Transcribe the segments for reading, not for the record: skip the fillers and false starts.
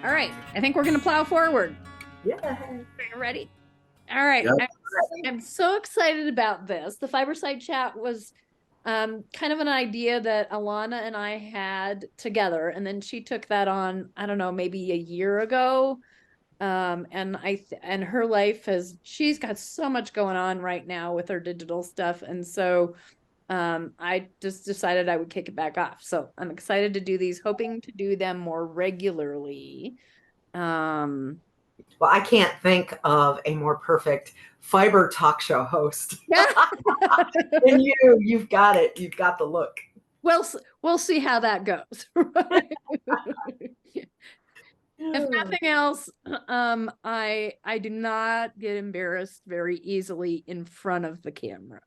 All right, I think we're going to plow forward. Yeah. Ready? All right. Yep. I'm so excited about this. The Fiberside Chat was kind of an idea that Alana and I had together, and then she took that on, I don't know, maybe a year ago. And her life she's got so much going on right now with her digital stuff. And so I just decided I would kick it back off. So I'm excited to do these, hoping to do them more regularly. Well, I can't think of a more perfect fiber talk show host. And you've got it. You've got the look. We'll see how that goes. If nothing else, I do not get embarrassed very easily in front of the camera.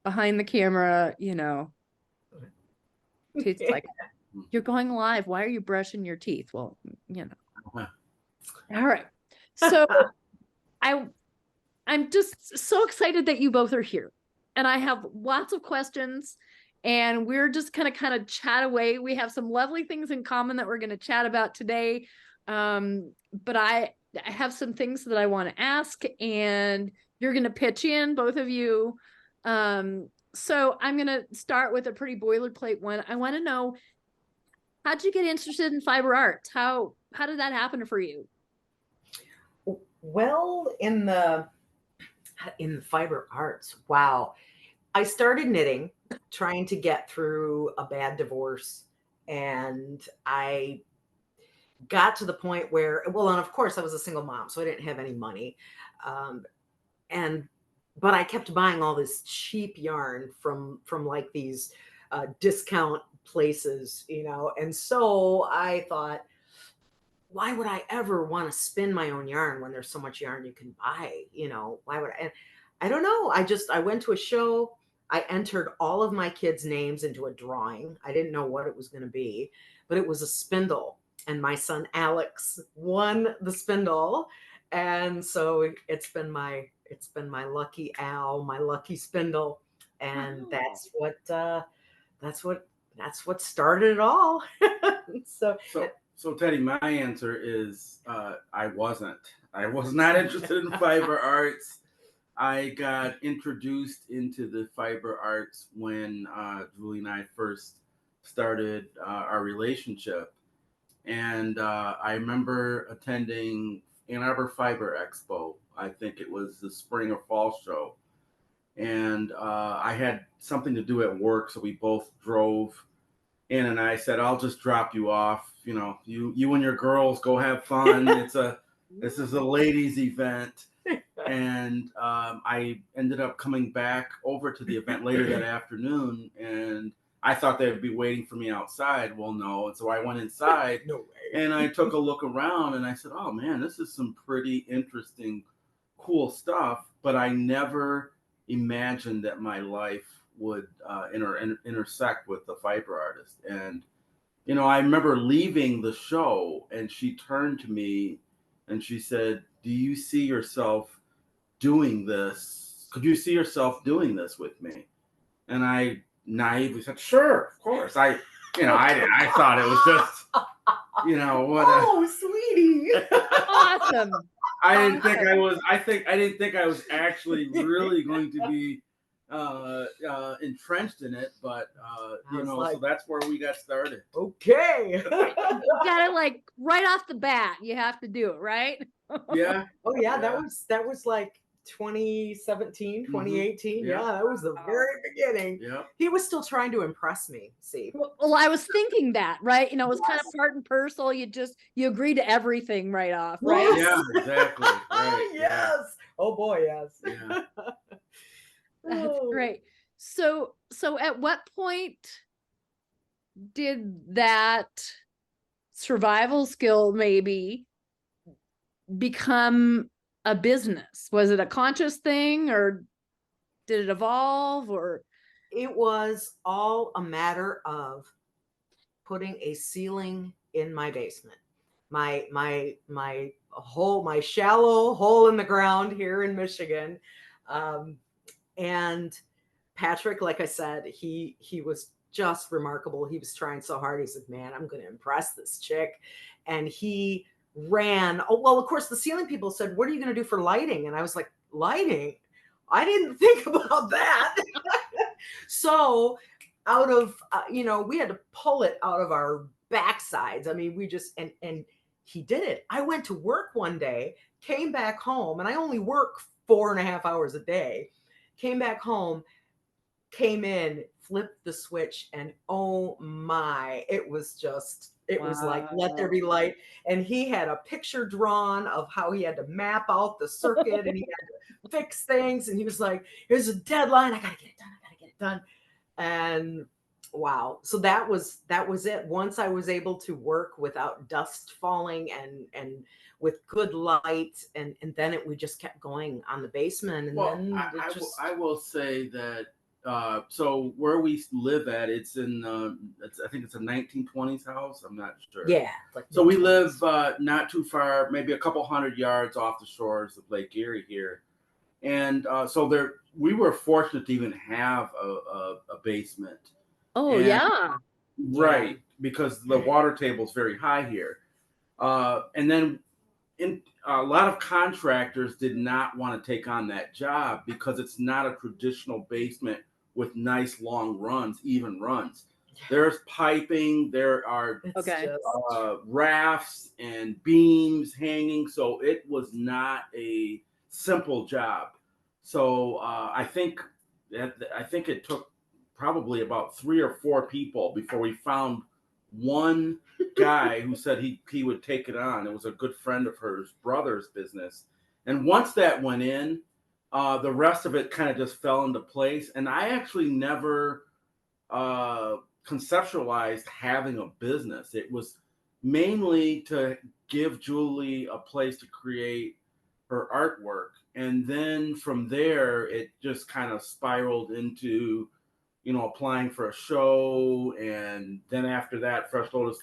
Behind the camera, it's like, you're going live. Why are you brushing your teeth? Well, All right. So I'm just so excited that you both are here. And I have lots of questions, and we're just kind of chat away. We have some lovely things in common that we're going to chat about today. But I have some things that I want to ask, and you're going to pitch in, both of you. So I'm going to start with a pretty boilerplate one. I want to know, how'd you get interested in fiber arts? How did that happen for you? Well, in the fiber arts, wow. I started knitting, trying to get through a bad divorce, and I got to the point where, and of course I was a single mom, so I didn't have any money. But I kept buying all this cheap yarn from like these discount places, and so I thought, why would I ever want to spin my own yarn when there's so much yarn you can buy? Why would I? And I don't know. I went to a show. I entered all of my kids' names into a drawing. I didn't know what it was going to be, but it was a spindle. And my son Alex won the spindle. And so it's been my lucky Al, my lucky spindle. And that's what started it all. So TeDi, my answer is I was not interested in fiber arts. I got introduced into the fiber arts when Julie and I first started our relationship. And I remember attending Ann Arbor Fiber Expo. I think it was the spring or fall show. And I had something to do at work, so we both drove in, and I said, I'll just drop you off. You and your girls go have fun. This is a ladies' event. And I ended up coming back over to the event later that afternoon, and I thought they would be waiting for me outside. Well, no. And so I went inside. No way. And I took a look around, and I said, oh man, this is some pretty interesting, cool stuff. But I never imagined that my life would intersect with the fiber artist. And, I remember leaving the show, and she turned to me and she said, do you see yourself doing this? Could you see yourself doing this with me? And I naively said, sure, of course. I thought it was just, what. Oh, sweetie. Awesome. I didn't think I was actually really going to be entrenched in it, but so that's where we got started. Okay. You got it right off the bat. You have to do it, right? Yeah. Oh yeah, that was like 2017, 2018. Yeah. Yeah, that was the very beginning. Yeah. He was still trying to impress me. See. Well, I was thinking that, right? It was kind of part and parcel. You agree to everything right off, right? Yeah, exactly. Right. Yes. Yeah. Oh boy, yes. Yeah. That's great. So at what point did that survival skill maybe become a business? Was it a conscious thing, or did it evolve, or? It was all a matter of putting a ceiling in my basement. My shallow hole in the ground here in Michigan. And Patrick, like I said, he was just remarkable. He was trying so hard. He said, man, I'm going to impress this chick. and he ran. Oh, well, of course, the ceiling people said, "What are you going to do for lighting?" And I was like, "Lighting? I didn't think about that." So out of, we had to pull it out of our backsides. I mean, we just, and he did it. I went to work one day, came back home, and I only work 4.5 hours a day. Came back home, came in, flipped the switch, and oh my, it was like, let there be light. And he had a picture drawn of how he had to map out the circuit and he had to fix things. And he was like, here's a deadline. I got to get it done. And wow. So that was it. Once I was able to work without dust falling and with good light, and then we just kept going on the basement. And then I will say that so where we live at, it's in I think it's a 1920s house. I'm not sure. Yeah. Like so we live not too far, maybe a couple hundred yards off the shores of Lake Erie here, and so we were fortunate to even have a basement. Oh, and, yeah. Right, because the water table is very high here, and then a lot of contractors did not want to take on that job because it's not a traditional basement with nice long runs, even runs. There's piping, there are rafts and beams hanging, so it was not a simple job. So I think it took probably about 3 or 4 people before we found one guy who said he would take it on. It was a good friend of hers brother's business, and once that went in, the rest of it kind of just fell into place. And I actually never conceptualized having a business. It was mainly to give Julie a place to create her artwork, and then from there it just kind of spiraled into applying for a show, and then after that, Fresh Lotus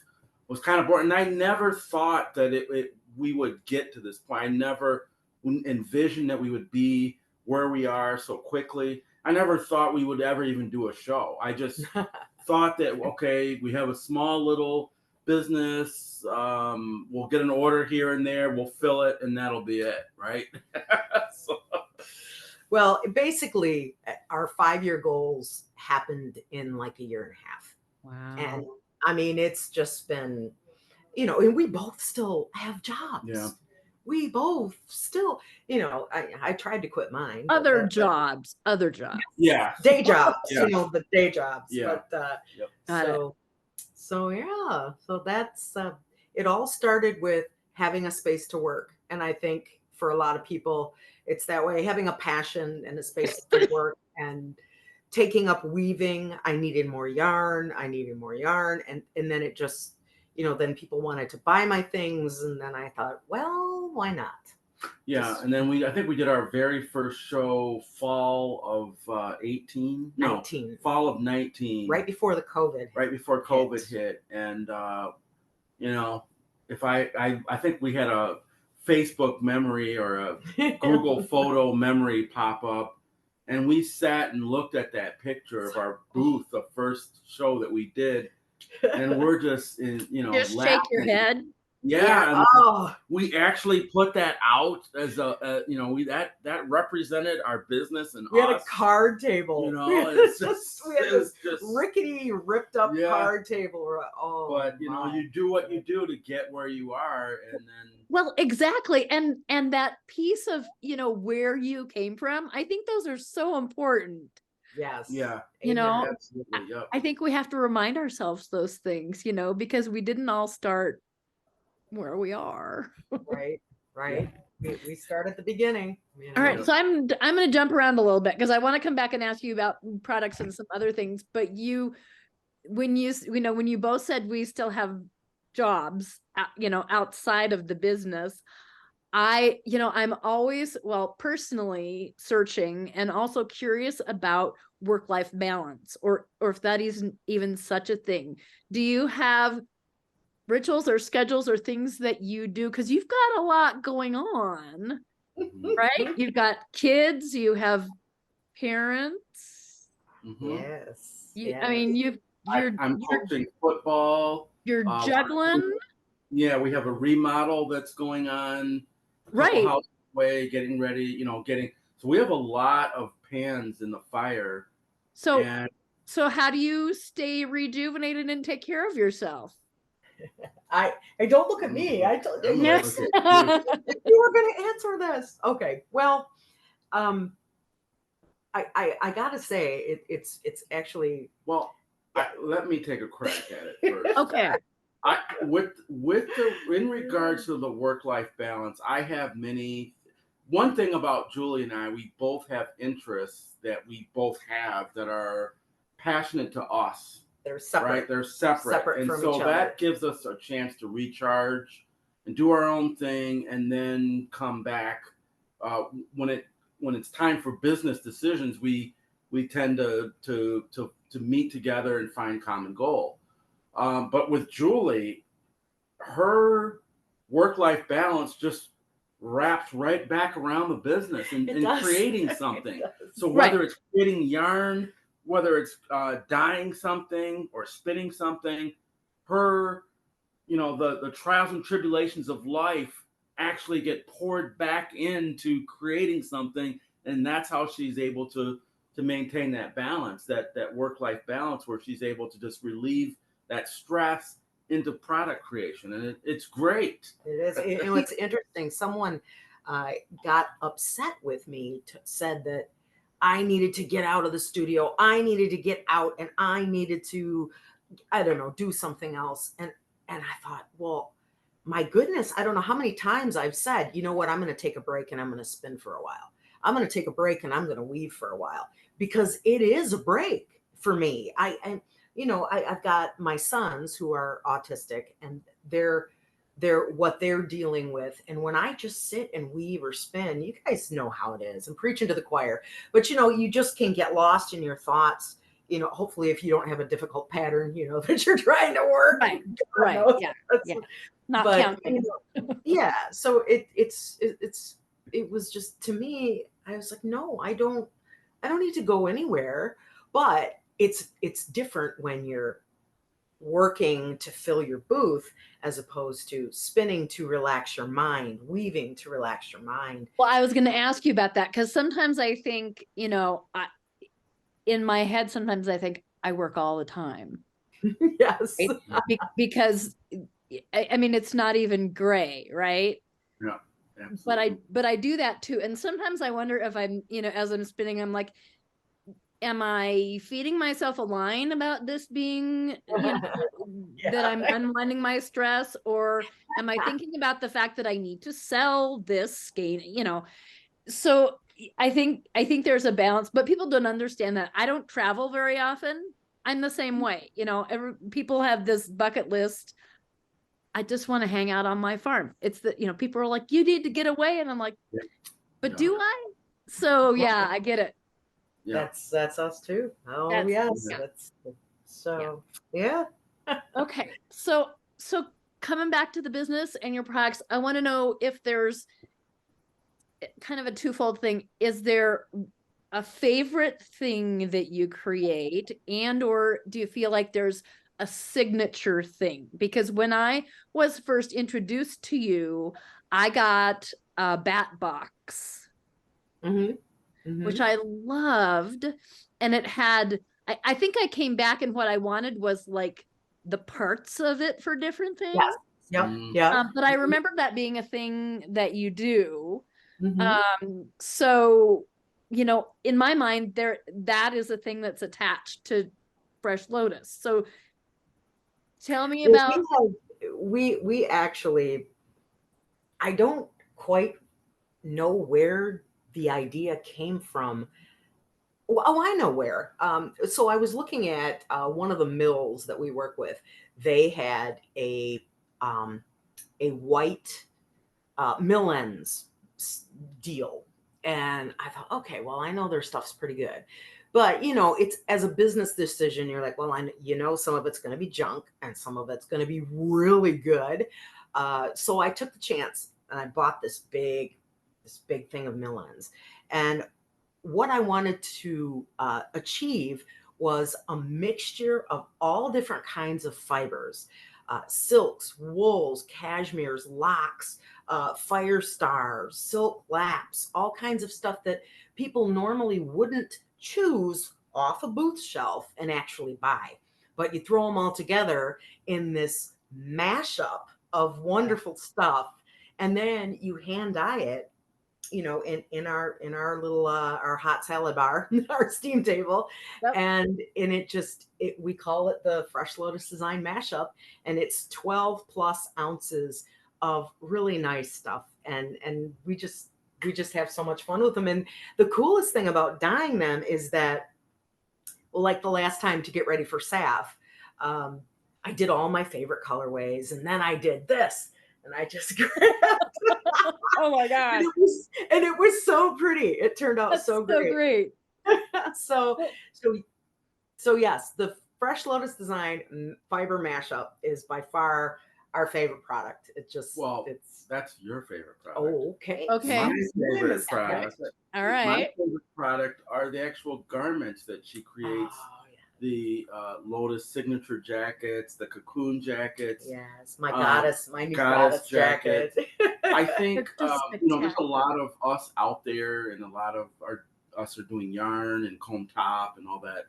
was kind of born. And I never thought that we would get to this point. I never envisioned that we would be where we are so quickly. I never thought we would ever even do a show. I just thought that, okay, we have a small little business. We'll get an order here and there. We'll fill it, and that'll be it, right? So. Well, basically, our 5-year goals happened in like a year and a half. Wow. And I mean, it's just been, and we both still have jobs. Yeah. We both still, I tried to quit mine. Other jobs. Yeah. Day jobs, Yeah. The day jobs. Yeah. But Yep. so yeah. So that's, it all started with having a space to work. And I think for a lot of people, it's that way, having a passion and a space to work and taking up weaving. I needed more yarn. And then it just, then people wanted to buy my things. And then I thought, well, why not? Yeah. And then I think we did our very first show fall of 18. No, 19. Fall of 19. Right before the COVID. Right before COVID hit. And, if I think we had a Facebook memory or a Google photo memory pop up, and we sat and looked at that picture of our booth, the first show that we did, and we're just just laughing. shake your head. Yeah. We actually put that out as that represented our business, and we had a card table. It's just, we had this rickety, ripped up card table. But you do what you do to get where you are, and then. Well, exactly, and that piece of where you came from, I think those are so important. Yes. Yeah. Absolutely. Yep. I think we have to remind ourselves those things, because we didn't all start where we are. Right. Yeah. We start at the beginning. All right, so I'm going to jump around a little bit because I want to come back and ask you about products and some other things. But when you both said we still have jobs, outside of the business, I'm always, personally searching and also curious about work-life balance, or if that isn't even such a thing. Do you have rituals or schedules or things that you do? Because you've got a lot going on, right? You've got kids, you have parents. Yes. I mean, I'm coaching football. You're juggling. Yeah, we have a remodel that's going on, a couple Right. houses away, getting ready, so we have a lot of pans in the fire. So, And so how do you stay rejuvenated and take care of yourself? I don't look at me. I told you, I'm gonna Yes. look at you. you were going to answer this. Okay. Well, um, I gotta say it's actually Well, let me take a crack at it first. Okay. In regards to the work-life balance, I have many. One thing about Julie and I, we both have interests that we both have that are passionate to us. they're separate, Right? They're separate, and from so each other. that gives us a chance to recharge and do our own thing, and then come back uh, when it's time for business decisions. We tend to meet together and find common goal. But with Julie, her work-life balance just wraps right back around the business and, It and does. creating It something. does. So Right. whether it's creating yarn, whether it's dyeing something or spinning something, her, the trials and tribulations of life actually get poured back into creating something, and that's how she's able to maintain that balance, that work-life balance, where she's able to just relieve that stress into product creation, and it's great. It is. It's interesting. Someone got upset with me, said that I needed to get out of the studio. I needed to get out, and I needed to, I don't know, do something else. And I thought, well, my goodness, I don't know how many times I've said, you know what, I'm going to take a break and I'm going to spin for a while. I'm going to take a break and I'm going to weave for a while, because it is a break for me. I've got my sons who are autistic, and they're what they're dealing with. And when I just sit and weave or spin, you guys know how it is. I'm preaching to the choir, but you just can get lost in your thoughts. Hopefully, if you don't have a difficult pattern, that you're trying to work. Right. God Right. knows. Yeah. That's- Yeah. Not but counting. yeah, so it was just, to me, I was like, no, I don't need to go anywhere. But it's different when you're working to fill your booth, as opposed to spinning to relax your mind, weaving to relax your mind. Well, I was going to ask you about that, because sometimes I think, in my head, sometimes I think I work all the time. Yes. Right? Because I mean, it's not even gray, right? Yeah, absolutely. But I do that too. And sometimes I wonder if I'm, as I'm spinning, I'm like, am I feeding myself a line about this being, that I'm unwinding my stress, or am I thinking about the fact that I need to sell this skein, So I think there's a balance, but people don't understand that I don't travel very often. I'm the same way. People have this bucket list. I just want to hang out on my farm. It's people are like, you need to get away. And I'm like, but Yeah. do I? So yeah, I get it. Yeah. That's us too. Oh, That's- yes. yeah. That's so, yeah. Okay. So coming back to the business and your products, I want to know if there's kind of a twofold thing. Is there a favorite thing that you create, and or do you feel like there's a signature thing? Because when I was first introduced to you, I got a bat box, which I loved, and it had, I think I came back, and what I wanted was like the parts of it for different things. Yes. Yep. Yeah. But I remember that being a thing that you do. Mm-hmm. So, in my mind, that is a thing that's attached to Fresh Lotus. So tell me about. We actually, I don't quite know where the idea came from. Oh, I know where. So I was looking at one of the mills that we work with. They had a white mill ends deal, and I thought, okay, well, I know their stuff's pretty good, but it's, as a business decision, you're like, well, some of it's going to be junk and some of it's going to be really good. So I took the chance and I bought this big thing of mill ends, and what I wanted to achieve was a mixture of all different kinds of fibers. silks, wools, cashmeres, locks, fire stars, silk laps, all kinds of stuff that people normally wouldn't choose off a booth shelf and actually buy. But you throw them all together in this mashup of wonderful stuff, and then you hand dye it, in our little our hot salad bar, our steam table. Yep. And we call it the Fresh Lotus Design Mashup, and it's 12 plus ounces of really nice stuff, and we just have so much fun with them. And the coolest thing about dyeing them is that, well, like the last time to get ready for SAF, I did all my favorite colorways, and then I did this, and I just grabbed. Oh my God. And it was so pretty. It turned out so great. So yes, the Fresh Lotus Design Fiber Mashup is by far our favorite product. That's your favorite product. Oh, okay. My favorite product. All right. My favorite product are the actual garments that she creates. The Lotus signature jackets, the cocoon jackets. Yes, my new goddess jacket. I think there's a lot of us out there, and a lot of us are doing yarn and comb top and all that.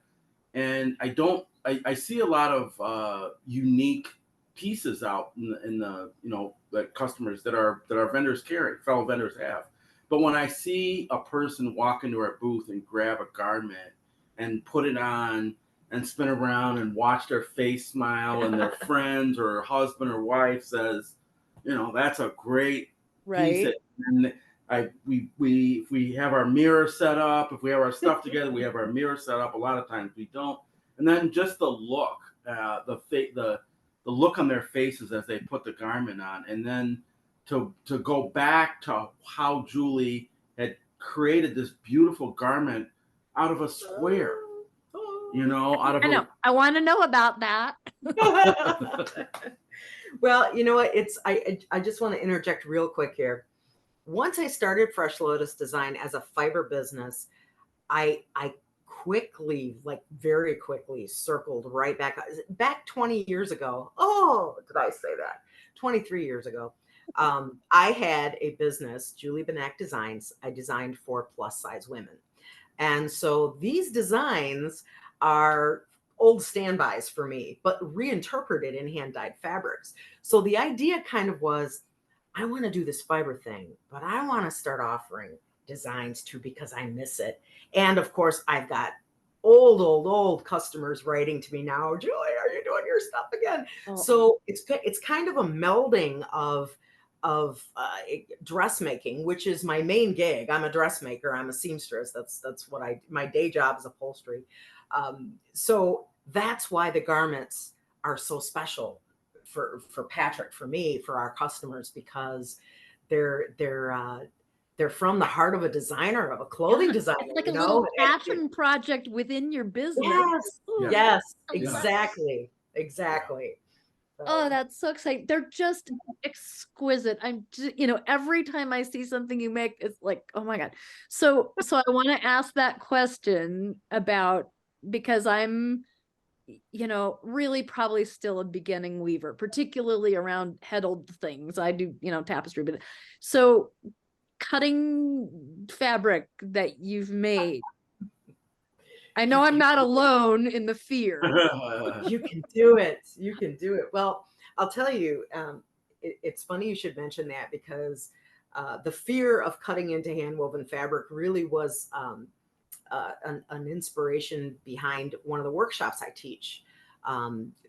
And I see a lot of unique pieces out in the that customers that our vendors carry, fellow vendors have. But when I see a person walk into our booth and grab a garment and put it on and spin around and watch their face smile, and their friends or husband or wife says, that's a great piece. And if we have our mirror set up, if we have our stuff together, we have our mirror set up. A lot of times we don't. And then just the look, the look on their faces as they put the garment on, and then to go back to how Julie had created this beautiful garment out of a square. I want to know about that. Well, you know what? I just want to interject real quick here. Once I started Fresh Lotus Design as a fiber business, I quickly, very quickly, circled right back 20 years ago. Oh, did I say that? 23 years ago. I had a business, Julie Benak Designs. I designed for plus size women. And so these designs are old standbys for me, but reinterpreted in hand-dyed fabrics. So the idea kind of was, I want to do this fiber thing, but I want to start designs too, because I miss it. And of course, I've got old customers writing to me now, Julie, are you doing your stuff again? Oh. So it's kind of a melding of dressmaking, which is my main gig. I'm a dressmaker. I'm a seamstress. That's what my day job is upholstery. So that's why the garments are so special for Patrick, for me, for our customers, because they're from the heart of a designer, of a clothing designer. It's like a little passion project within your business. Yes, exactly. Oh, that's so exciting. They're just exquisite. Every time I see something you make, it's like, oh my God. So I want to ask that question because I'm, really probably still a beginning weaver, particularly around heddled things. I do, tapestry, but so cutting fabric that you've made, I know I'm not alone in the fear. You can do it. Well, I'll tell you, it's funny you should mention that, because the fear of cutting into hand-woven fabric really was an inspiration behind one of the workshops I teach,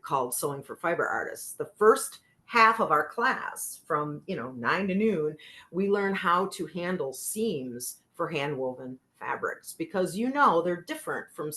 called Sewing for Fiber Artists. The first half of our class, from 9 to noon, we learn how to handle seams for hand-woven fabrics, because they're different from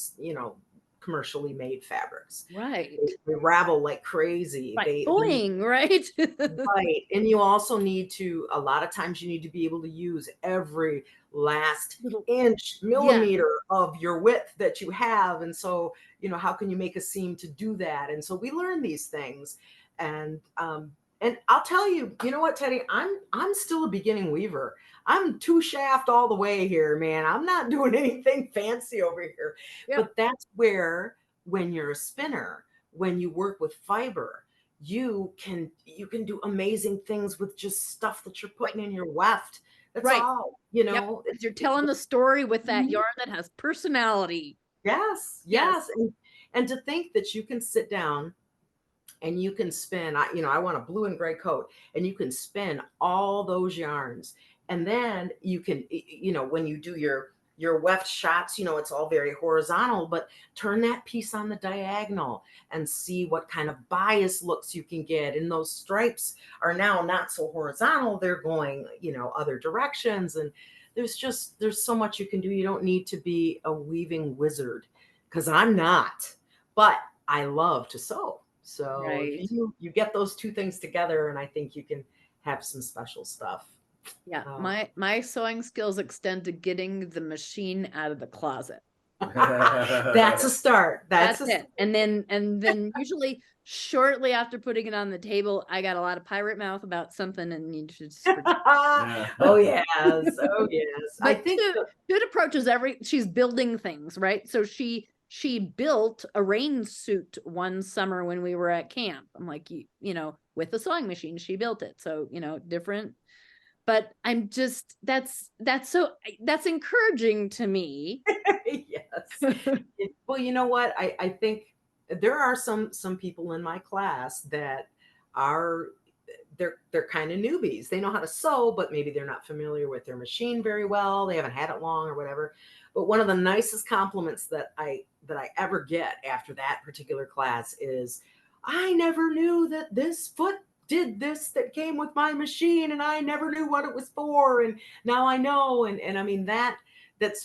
commercially made fabrics. Right. They ravel like crazy. Right. Right. Right. And you also a lot of times you need to be able to use every last inch, millimeter of your width that you have. And so, how can you make a seam to do that? And so we learn these things. And I'll tell you, you know what, TeDi, I'm still a beginning weaver. I'm 2 shaft all the way here, man. I'm not doing anything fancy over here. Yep. But that's where, when you're a spinner, when you work with fiber, you can do amazing things with just stuff that you're putting in your weft. That's Right. all, you know. Yep. You're telling the story with that yarn that has personality. Yes, yes. And to think that you can sit down and you can spin, I want a blue and gray coat, and you can spin all those yarns. And then you can, when you do your weft shots, it's all very horizontal, but turn that piece on the diagonal and see what kind of bias looks you can get. And those stripes are now not so horizontal. They're going, other directions. And there's so much you can do. You don't need to be a weaving wizard, because I'm not, but I love to sew. So if you get those two things together, and I think you can have some special stuff. Yeah, my sewing skills extend to getting the machine out of the closet. That's a start. That's it. And then usually shortly after putting it on the table, I got a lot of pirate mouth about something, and you should just Oh yes. Oh yes. But I think Toot approaches she's building things, right? So she built a rain suit one summer when we were at camp. I'm like, with a sewing machine, she built it. So, different. But I'm just, that's encouraging to me. Yes. Well, you know what? I think there are some people in my class that are, they're kind of newbies. They know how to sew, but maybe they're not familiar with their machine very well. They haven't had it long or whatever. But one of the nicest compliments that I ever get after that particular class is, I never knew that this foot did this that came with my machine, and I never knew what it was for, and now I know. And I mean, that's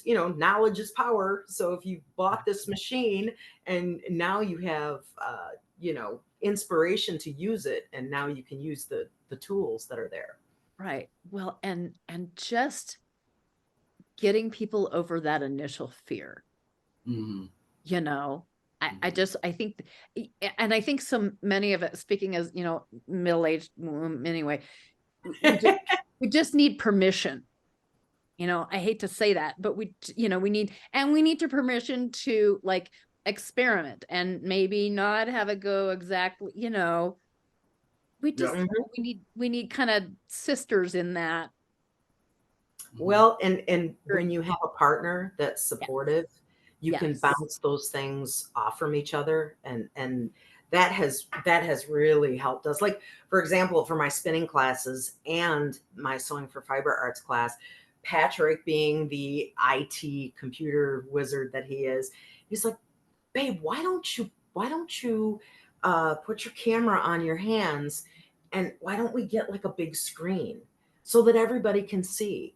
knowledge is power. So if you bought this machine and now you have inspiration to use it, and now you can use the tools that are there. Right. Well, and just getting people over that initial fear. Mm-hmm. I think, and I think so many of it, speaking as, middle-aged anyway, we just need permission. I hate to say that, but we need to permission to like experiment and maybe not have it go exactly, we need kind of sisters in that. Well, and when you have a partner that's supportive, you can bounce those things off from each other, and that has really helped us. Like, for example, for my spinning classes and my Sewing for Fiber Arts class, Patrick, being the IT computer wizard that he is, he's like, babe, why don't you put your camera on your hands, and why don't we get like a big screen so that everybody can see?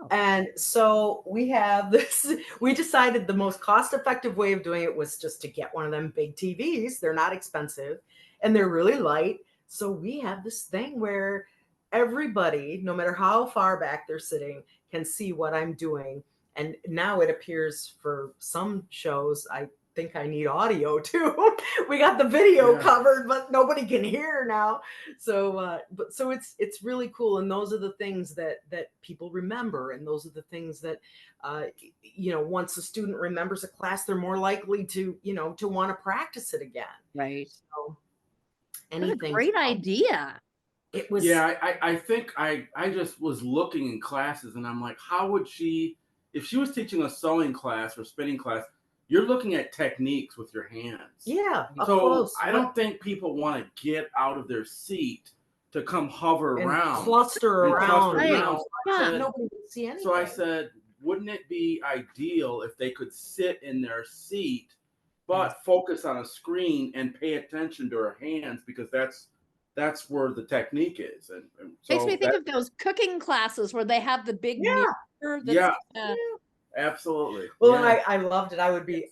And so we have this, we decided the most cost-effective way of doing it was just to get one of them big TVs. They're not expensive and they're really light. So we have this thing where everybody, no matter how far back they're sitting, can see what I'm doing. And now it appears for some shows, I think I need audio too. We got the video covered, but nobody can hear now. So, so it's really cool. And those are the things that people remember. And those are the things that, once a student remembers a class, they're more likely to want to practice it again. Right. So anything. What a great idea. It was. Yeah. I think I just was looking in classes, and I'm like, how would she, if she was teaching a sewing class or spinning class, you're looking at techniques with your hands. Yeah. So I don't think people want to get out of their seat to come hover and around. Cluster around. Yeah. Nobody can see anything. So I said, wouldn't it be ideal if they could sit in their seat, but focus on a screen and pay attention to her hands, because that's where the technique is. And so makes me think of those cooking classes where they have the big mirror. Absolutely. Well, and I loved it. I would be,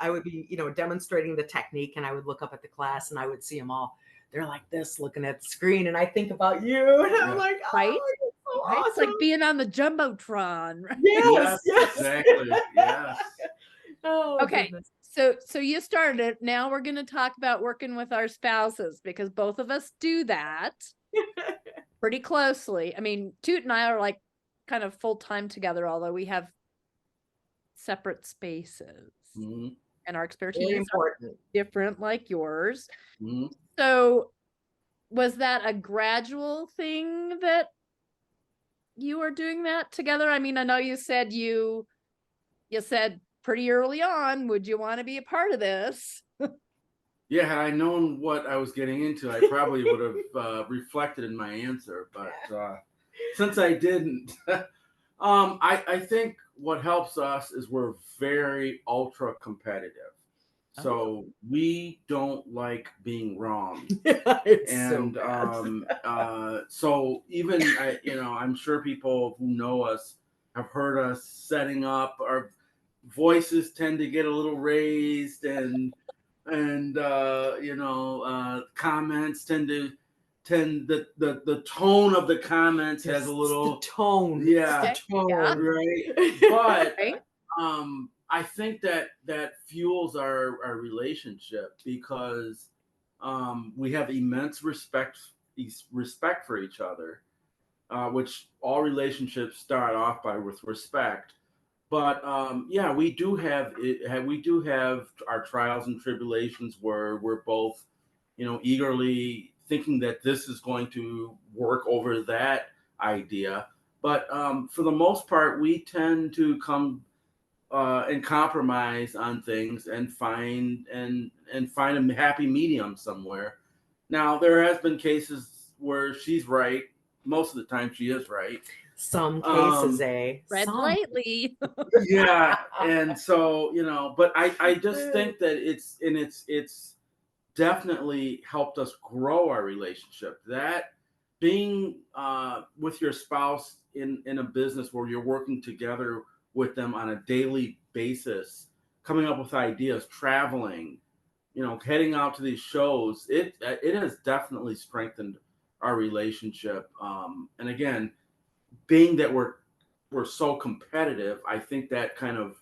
demonstrating the technique, and I would look up at the class and I would see them all. They're like this, looking at the screen, and I think about you, and I'm like, oh, right? So right? awesome. It's like being on the Jumbotron. Right? Yes, exactly. Yes. Oh, okay. Goodness. So you started it. Now we're going to talk about working with our spouses, because both of us do that pretty closely. I mean, Toot and I are like kind of full time together, although we have separate spaces, and our expertise are different, like yours. So was that a gradual thing that you were doing that together? I mean, I know you said you said pretty early on, would you want to be a part of this? Yeah, had I known what I was getting into, I probably would have reflected in my answer. But since I didn't, I think what helps us is we're very ultra competitive. So we don't like being wrong. It's And so bad. so even I'm sure people who know us have heard us setting up. Our voices tend to get a little raised, and comments the tone of the comments has a little the tone. yeah, The tone. Yeah. right. But Right? I think that fuels our relationship because we have immense respect for each other, which all relationships start off by with respect. But yeah, we do have our trials and tribulations where we're both, eagerly thinking that this is going to work over that idea. But for the most part, we tend to come and compromise on things and find a happy medium somewhere. Now, there has been cases where she's right. Most of the time, she is right. Some cases, Read Some. lightly. Yeah, and so but I just think that it's definitely helped us grow our relationship. That being with your spouse in a business where you're working together with them on a daily basis, coming up with ideas, traveling, heading out to these shows, it has definitely strengthened our relationship. And again, being that we're so competitive, I think that kind of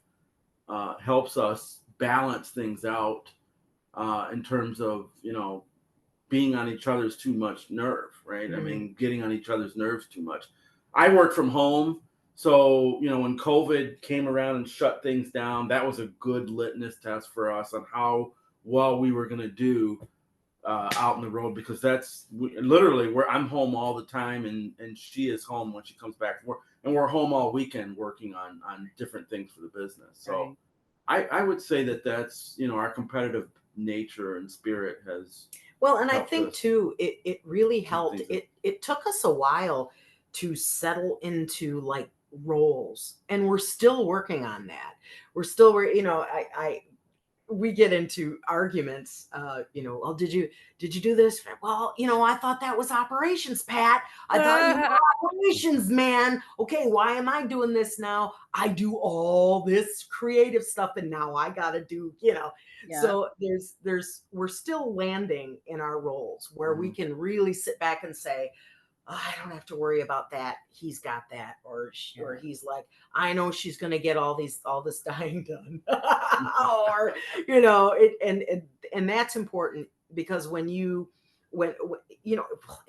helps us balance things out in terms of being on each other's too much nerve, right? I mean, getting on each other's nerves too much. I work from home, so when COVID came around and shut things down, that was a good litmus test for us on how well we were going to do out in the road, because literally where I'm home all the time, and she is home when she comes back from work, and we're home all weekend working on different things for the business. So I would say that's our competitive nature and spirit has Well, and I think us too, it really helped. things. It took us a while to settle into like roles, and we're still working on that. I we get into arguments, well, did you do this? Well, I thought that was operations, Pat. I thought you were operations, man. Okay, why am I doing this now? I do all this creative stuff, and now I gotta do, Yeah. So we're still landing in our roles where we can really sit back and say, I don't have to worry about that. He's got that, or he's like, I know she's going to get all this dying done, or and that's important, because when it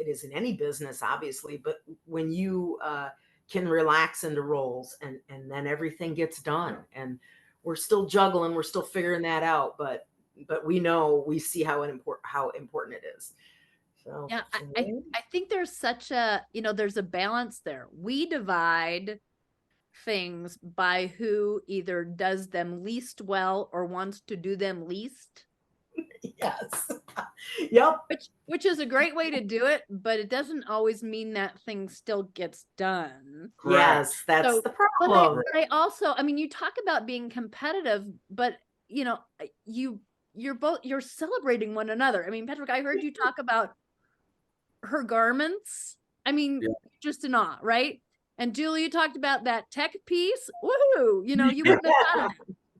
is in any business, obviously, but when you can relax into roles, and then everything gets done, and we're still juggling, we're still figuring that out, but we see how important it is. So, Yeah, I think there's such a, there's a balance there. We divide things by who either does them least well or wants to do them least. Yes. Yep. Which is a great way to do it, but it doesn't always mean that thing still gets done. Correct. Yes, that's the problem. But I also, I mean, you talk about being competitive, but you're celebrating one another. I mean, Patrick, I heard you talk about her garments. I mean, just in awe, right? And Julie, you talked about that tech piece. Woohoo! You wouldn't have done it.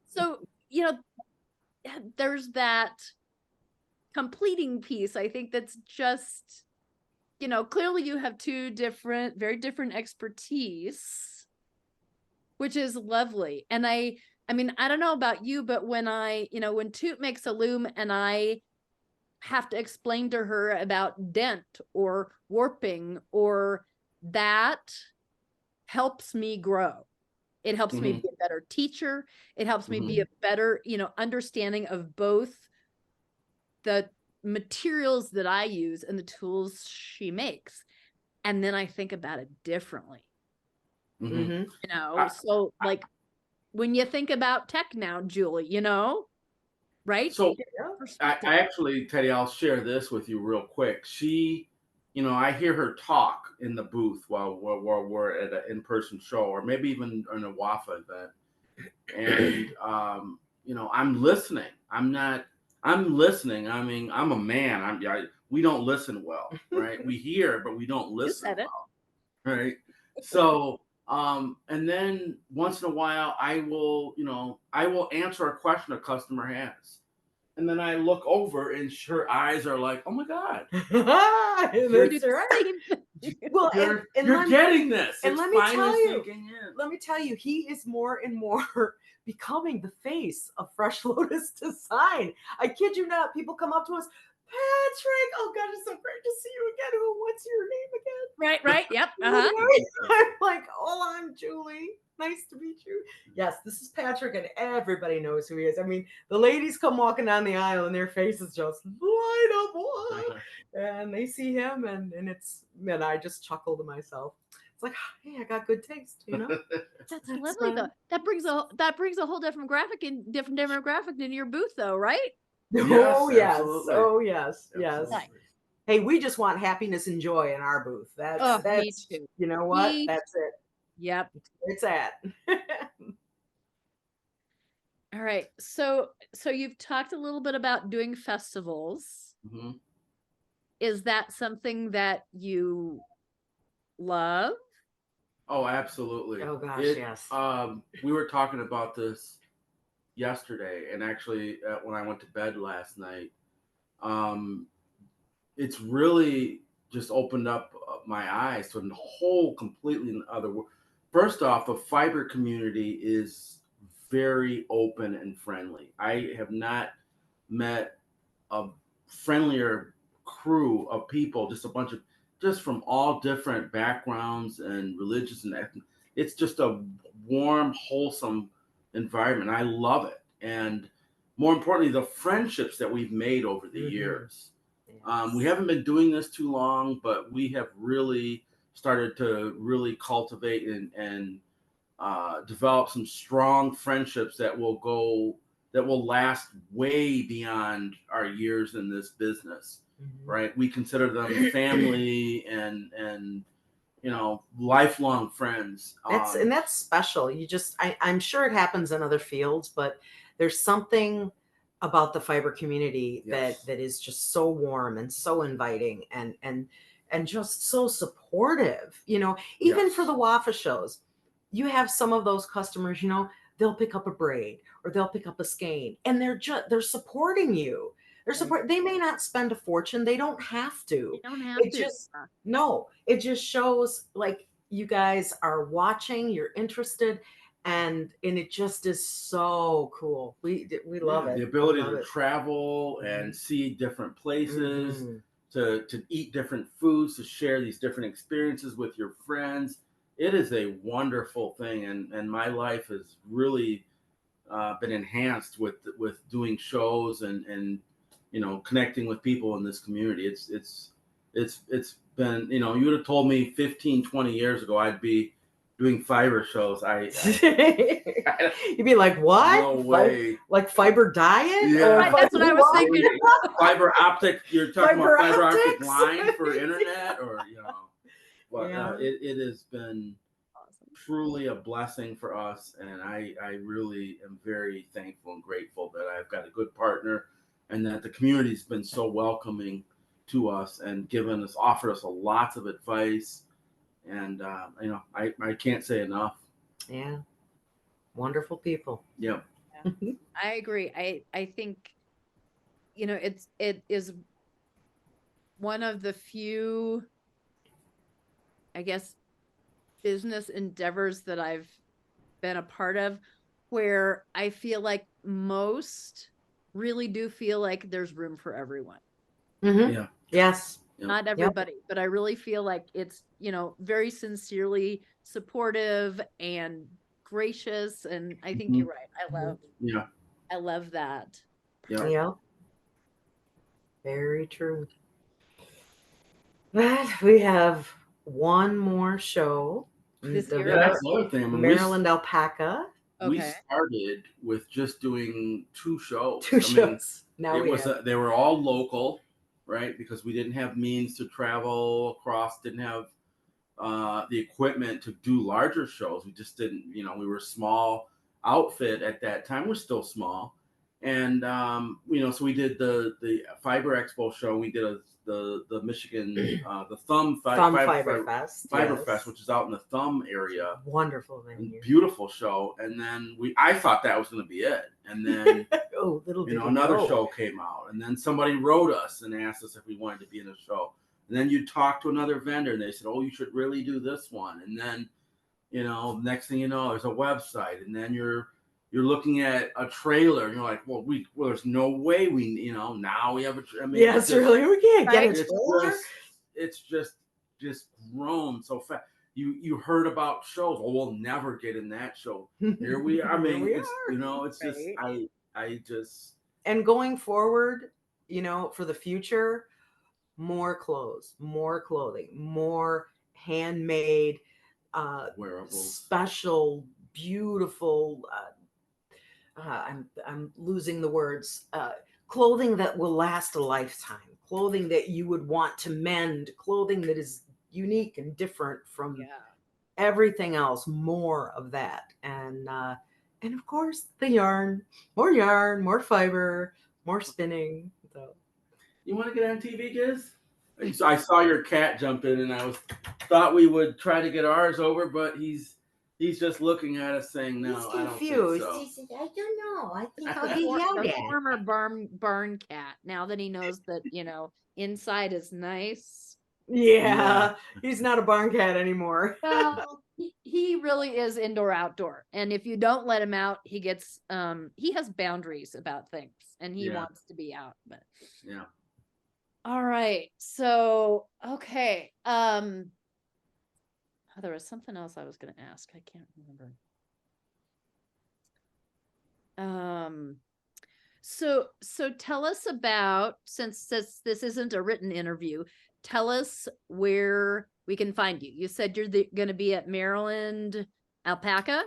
So, there's that completing piece. I think that's just, clearly you have two very different expertise, which is lovely. And I mean, I don't know about you, but when when Toot makes a loom and I have to explain to her about dent or warping, or that helps me grow. It helps me be a better teacher. It helps me be a better, understanding of both the materials that I use and the tools she makes. And then I think about it differently. Mm-hmm. You know, so like when you think about tech now, Julie, you know, right? So I Perspective. actually, TeDi, I'll share this with you real quick. She, you know, I hear her talk in the booth while we're at an in-person show, or maybe even in a WAFA event. And, you know, I'm listening. I'm listening. I mean, I'm a man. We don't listen well, right? We hear, but we don't listen said it. well, right? So, and then once in a while, I will answer a question a customer has. And then I look over and her eyes are like, oh my God. That's right. Well, you're getting this. And it's let me tell you, he is more and more becoming the face of Fresh Lotus design. I kid you not. People come up to us, Patrick, oh God, it's so great to see you again. What's your name again? Right. Yep. Uh-huh. I'm like, oh, I'm Julie. Nice to meet you. Yes, this is Patrick, and everybody knows who he is. I mean, the ladies come walking down the aisle, and their faces just light up, boy. And they see him, and I just chuckle to myself. It's like, hey, I got good taste, you know. That's lovely though. That brings a whole different demographic into your booth, though, right? Oh yes, absolutely. oh yes, Absolutely. yes. Hey, we just want happiness and joy in our booth. That's me too. You know what? Me That's it. Yep. It's at. All right. So you've talked a little bit about doing festivals. Mm-hmm. Is that something that you love? Oh, absolutely. Oh gosh, yes. We were talking about this yesterday, and actually when I went to bed last night, it's really just opened up my eyes to a whole completely other world. First off, the fiber community is very open and friendly. I have not met a friendlier crew of people, just a bunch of just from all different backgrounds and religious and ethnic. It's just a warm, wholesome environment. I love it. And more importantly, the friendships that we've made over the years. Yes. We haven't been doing this too long, but we have really started to really cultivate and develop some strong friendships that will last way beyond our years in this business. Right? We consider them family and you know, lifelong friends. That's special. I'm sure it happens in other fields, but there's something about the fiber community Yes. that is just so warm and so inviting and just so supportive. You know, even Yes. for the WAFA shows, you have some of those customers, you know, they'll pick up a braid or they'll pick up a skein, and they're supporting you. They may not spend a fortune. They don't have to. You don't have to. It just shows like you guys are watching, you're interested, and it just is so cool. We love it. The ability to travel and see different places, to eat different foods, to share these different experiences with your friends. It is a wonderful thing, and my life has really been enhanced with doing shows and you know, connecting with people in this community. It's been, you know, you would have told me 15, 20 years ago I'd be doing fiber shows. You'd be like, what? No way. Like fiber diet? Yeah, right, that's what I was thinking. Fiber optic. You're talking about fiber optic optics? line for internet, or you know. But Yeah. it has been truly a blessing for us, and I really am very thankful and grateful that I've got a good partner, and that the community's been so welcoming to us and offered us a lots of advice, and you know, I can't say enough. Yeah, wonderful people. Yep. Yeah. I agree. I think, you know, it is one of the few, I guess, business endeavors that I've been a part of where I feel like most really do feel like there's room for everyone. Yeah. Yes. Not everybody, but I really feel like it's, you know, very sincerely supportive and gracious. And I think you're right. I love that. Yeah. Very true. But we have one more show. This The year? Yeah, that's the other thing. I mean, Maryland Alpaca. we Okay. started with just doing 2 shows. Two shows. Now it we was have. they were all local, right? Because we didn't have means to travel across, didn't have the equipment to do larger shows. We just didn't, we were a small outfit at that time. We're still small. And, so we did the Fiber Expo show. We did the Michigan, the Thumb Fiber Fest. Fiber yes. Fest, which is out in the Thumb area. Wonderful venue. Beautiful show. And then I thought that was going to be it. And then, oh, little did another know. show came out. And then somebody wrote us and asked us if we wanted to be in a show. And then you talk to another vendor and they said, oh, you should really do this one. And then, next thing you know, there's a website. And then you're looking at a trailer and you're like, well, there's no way now we have yes, really, we can't get it. It's just grown so fast. You heard about shows. Oh, we'll never get in that show. Here we are. I mean, it's just, I just. And going forward, for the future, more clothes, more clothing, more handmade, wearables, special, beautiful. I'm losing the words. Clothing that will last a lifetime. Clothing that you would want to mend. Clothing that is unique and different from everything else. More of that, and of course the yarn, more fiber, more spinning. So. You want to get on TV, Giz? So I saw your cat jump in, and I thought we would try to get ours over, but he's just looking at us saying, "No, he's I don't confused. think so." He said, "I don't know. I think I'll be yelled The at." former barn cat. Now that he knows that inside is nice. Yeah, he's not a barn cat anymore. Well, he really is indoor outdoor, and if you don't let him out, he gets he has boundaries about things, and he wants to be out. But yeah. All right. So, okay. There was something else I was going to ask. I can't remember. So tell us about, since this isn't a written interview, tell us where we can find you. You said you're going to be at Maryland Alpaca?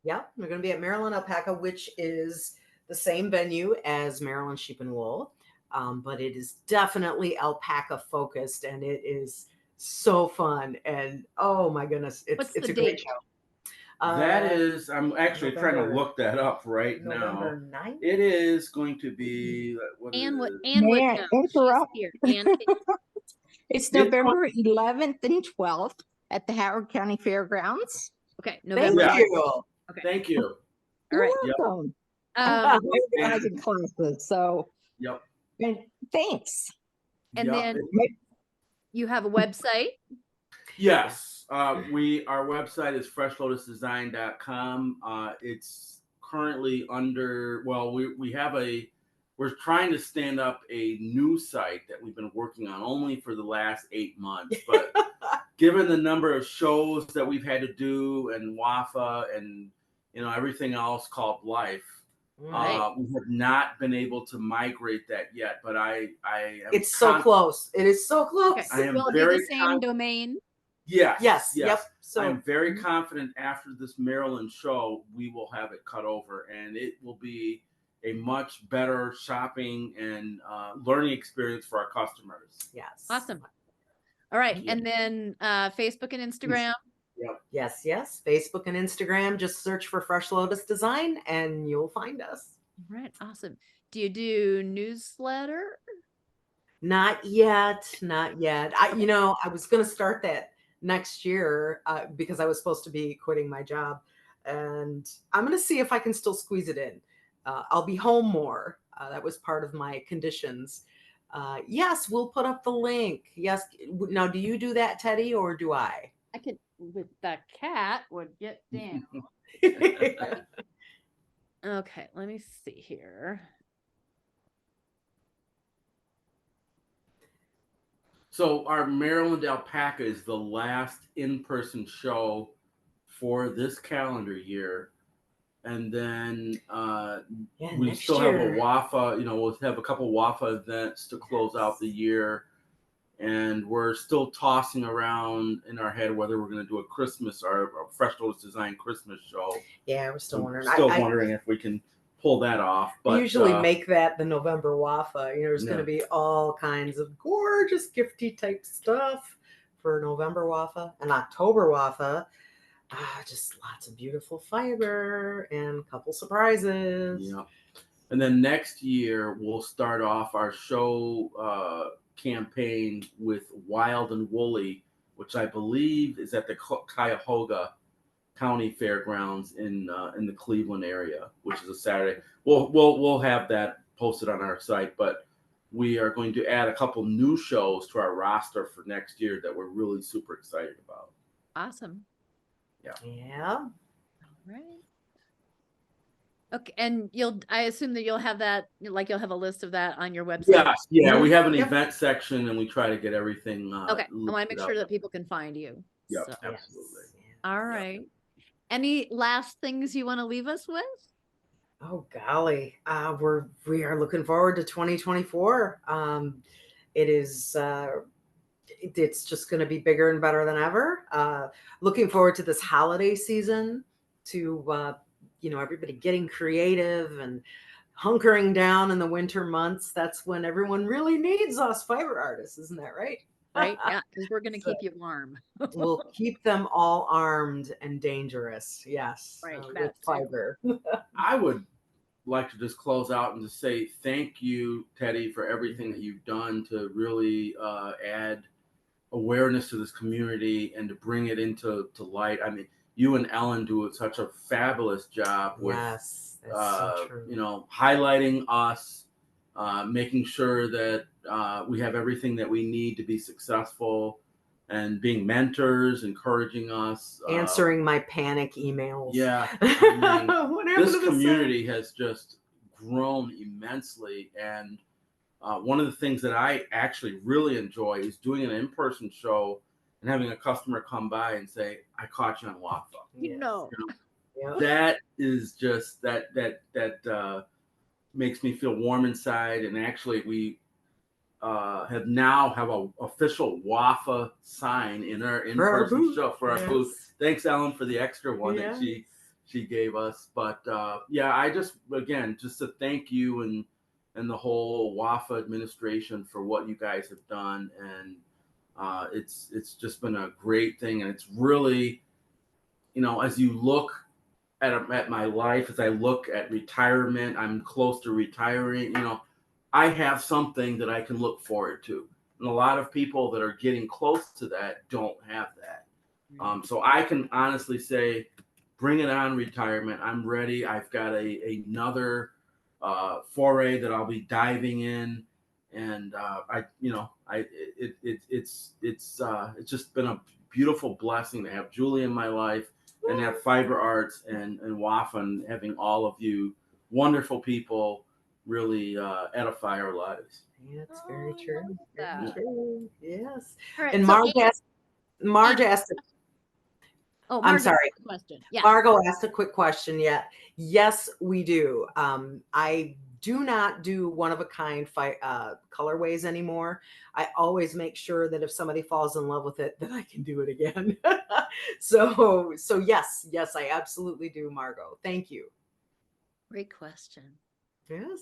Yep, we're going to be at Maryland Alpaca, which is the same venue as Maryland Sheep and Wool. But it is definitely alpaca focused, and it is so fun. And oh my goodness, it's a great show. That is, I'm actually trying to look that up right November now. 9th? It is going to be It's November 11th and 12th at the Howard County Fairgrounds. Okay, November. Thank you. Okay. Thank you. You're welcome. Organizing classes, so. Yep. And thanks. And then you have a website? Yes. Our website is freshlotusdesign.com. It's currently under, we're trying to stand up a new site that we've been working on only for the last 8 months. But given the number of shows that we've had to do and WAFA and, everything else called life, right. We have not been able to migrate that yet, but I am. It's so close. It is so close. Okay. I am Will it very be the same domain? Yes. Yep. So I'm very confident after this Maryland show, we will have it cut over, and it will be a much better shopping and learning experience for our customers. Yes. Awesome. All right. And then Facebook and Instagram. Yep. Yes. Facebook and Instagram. Just search for Fresh Lotus Design and you'll find us. All right. Awesome. Do you do newsletter? Not yet. I was going to start that next year because I was supposed to be quitting my job, and I'm going to see if I can still squeeze it in. I'll be home more. That was part of my conditions. Yes, we'll put up the link. Yes. Now, do you do that, TeDi, or do I? I could, with the cat would get down. Okay, let me see here. So our Maryland Alpaca is the last in-person show for this calendar year. and then Yeah, we next still have a year. WAFA. We'll have a couple WAFA events to close out the year, and we're still tossing around in our head whether we're going to do a Christmas or a Fresh Lotus Design Christmas show. Yeah, we're still I'm wondering. still wondering if we can pull that off. But I usually make that the November WAFA. There's going Yeah. to be all kinds of gorgeous gifty type stuff for November WAFA and October WAFA. Just lots of beautiful fiber and a couple surprises. Yeah. And then next year we'll start off our show campaign with Wild and Woolly, which I believe is at the Cuyahoga County Fairgrounds in the Cleveland area, which is a Saturday. We'll have that posted on our site, but we are going to add a couple new shows to our roster for next year that we're really super excited about. Awesome. Yeah. All right. Okay, and I assume that you'll have that, like you'll have a list of that on your website. Yes, yeah, we have an Yep. event section, and we try to get everything. Okay, I want to make sure that people can find you. Yep, So. absolutely. All right. Any last things you want to leave us with? Oh golly, we are looking forward to 2024. It is. It's just going to be bigger and better than ever. Looking forward to this holiday season, to everybody getting creative and hunkering down in the winter months. That's when everyone really needs us fiber artists, isn't that right? Right, yeah, because we're going to keep you warm. We'll keep them all armed and dangerous. Yes, Right, with fiber. I would like to just close out and just say thank you, TeDi, for everything that you've done to really add awareness to this community and to bring it into light. I mean, you and Ellen do such a fabulous job with Yes, that's so true. highlighting us, making sure that we have everything that we need to be successful, and being mentors, encouraging us, answering my panic emails. Yeah, this community has just grown immensely, and one of the things that I actually really enjoy is doing an in-person show and having a customer come by and say, "I caught you on WAFA." Yep. That is just that makes me feel warm inside. And actually, we have an official WAFA sign in our in-person show for our booth. Thanks, Ellen, for the extra one that she gave us. But I just to thank you and the whole WAFA administration for what you guys have done, and it's just been a great thing. And it's really, as you look at my life, as I look at retirement, I'm close to retiring. I have something that I can look forward to, and a lot of people that are getting close to that don't have that. So I can honestly say, bring it on, retirement. I'm ready. I've got another foray that I'll be diving in, and it's just been a beautiful blessing to have Julie in my life and have Fiber Arts and WAFA, and having all of you wonderful people really edify our lives. Yeah, it's very true. Very true. Yes. Right, and Marge asked. Oh, I'm sorry. Question. Yeah. Margo asked a quick question. Yeah. Yes, we do. I do not do one-of-a-kind colorways anymore. I always make sure that if somebody falls in love with it, that I can do it again. So yes, I absolutely do, Margo. Thank you. Great question. Yes.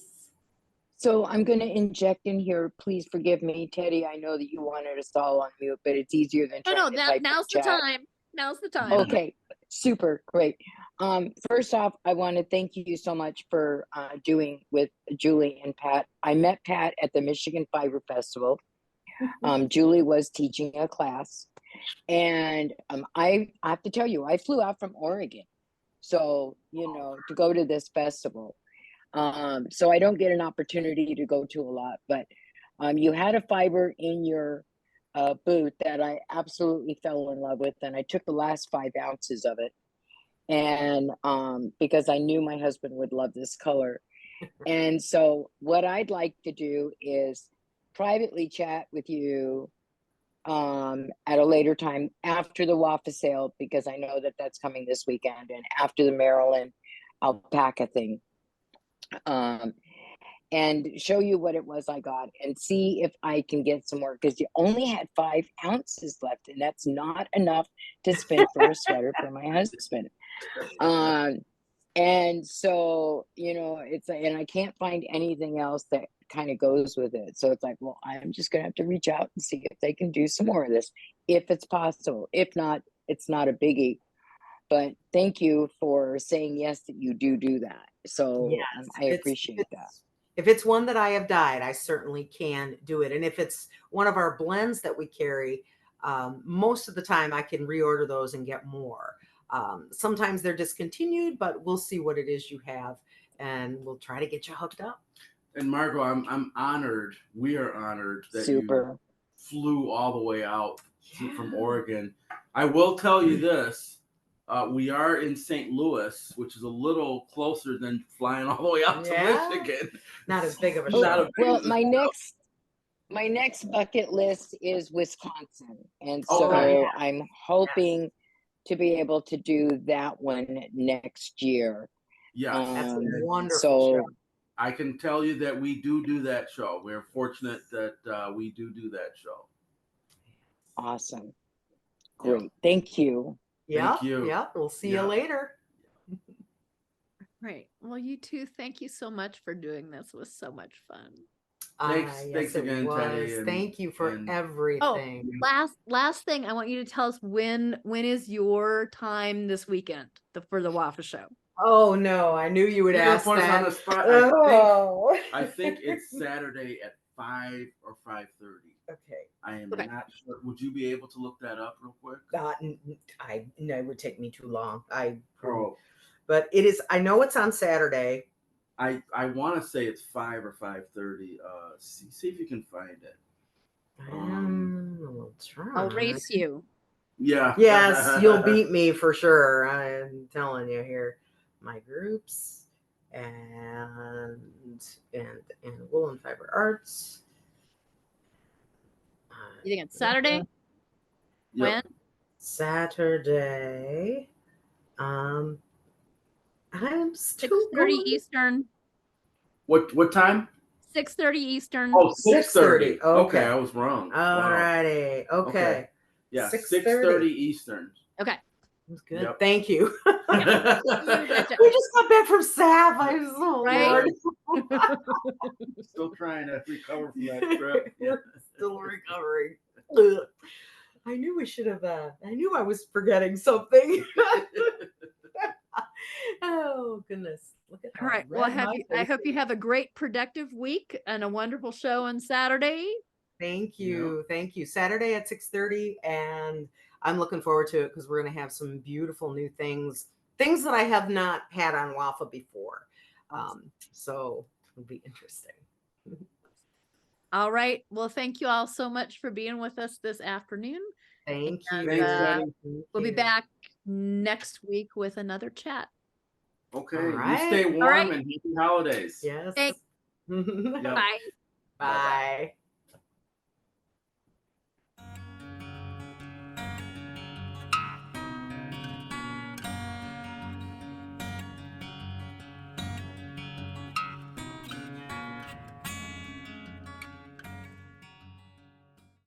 So I'm going to inject in here. Please forgive me, TeDi. I know that you wanted us all on mute, but it's easier than trying to type now's the time. Now's the time. Okay, super great. First off, I want to thank you so much for doing with Julie and Pat. I met Pat at the Michigan Fiber Festival. Julie was teaching a class, and I have to tell you, I flew out from Oregon, so to go to this festival. So I don't get an opportunity to go to a lot, but you had a fiber in your booth that I absolutely fell in love with, and I took the last 5 ounces of it, and because I knew my husband would love this color. And so what I'd like to do is privately chat with you at a later time after the WAFA sale, because I know that that's coming this weekend, and after the Maryland alpaca thing. And show you what it was I got and see if I can get some more, because you only had 5 ounces left, and that's not enough to spend for a sweater for my husband. And so, you know, it's like, and I can't find anything else that kind of goes with it. So it's like, well, I'm just gonna have to reach out and see if they can do some more of this, if it's possible. If not, it's not a biggie. But thank you for saying yes that you do that. So Yes, I appreciate that. If it's one that I have dyed, I certainly can do it. And if it's one of our blends that we carry, most of the time I can reorder those and get more. Sometimes they're discontinued, but we'll see what it is you have, and we'll try to get you hooked up. And Margot, I'm honored. We are honored that Super. you flew all the way out from Oregon. I will tell you this. We are in St. Louis, which is a little closer than flying all the way out to Michigan. Not as big of a Not shot. a big Well, of a my next bucket list is Wisconsin, and Oh, so yeah. I'm hoping to be able to do that one next year. Yes. That's a And wonderful So show. I can tell you that we do that show. We're fortunate that we do that show. awesome. Yeah. Great. Thank you. Yeah. you. Yeah. We'll see Yeah. you later. Right. Well, you too. Thank you so much for doing this. It was so much fun. Thanks Yes, it again, Teddy, was. and- Thank you for and- everything. Last thing, I want you to tell us when is your time this weekend for the Waffle Show? Oh no, I knew you would You're gonna ask put us on that. the spot. Oh. I think it's Saturday at 5 or 5:30. Okay. I am Okay. not sure. Would you be able to look that up real quick? No, it would take me too long. Oh, But it is. I know it's on Saturday. I want to say it's 5 or 5:30. See if you can find it. We'll try. I'll race you. Yeah. Yes, you'll beat me for sure. I'm telling you here. My groups and Woolen Fiber Arts. You think it's Saturday? Yep. When? Saturday. I'm still 6:30 going. Eastern. What time? 6:30 Eastern. Oh, 6:30. 6:30. Okay. I was wrong. All Wow. righty. Okay. Yeah, 6:30 Eastern. Okay. That's good. Yep. Thank you. Gotcha. We just got back from SAF. I'm so Right? Lord. Still trying to recover from that trip. Yeah. Still recovering. Ugh. I knew we should have. I knew I was forgetting something. Oh goodness! Look at All how right. Well, red my I face hope you is. have a great, productive week and a wonderful show on Saturday. Thank you. Thank you. Saturday at 6:30, and I'm looking forward to it because we're going to have some beautiful new things that I have not had on Waffle before. So it'll be interesting. All right. Well, thank you all so much for being with us this afternoon. Thank you. And, Thanks, Daddy. We'll be back next week with another chat. Okay. All You right. stay warm All right. and happy holidays. Yes. Thanks. Yep. Bye. Bye.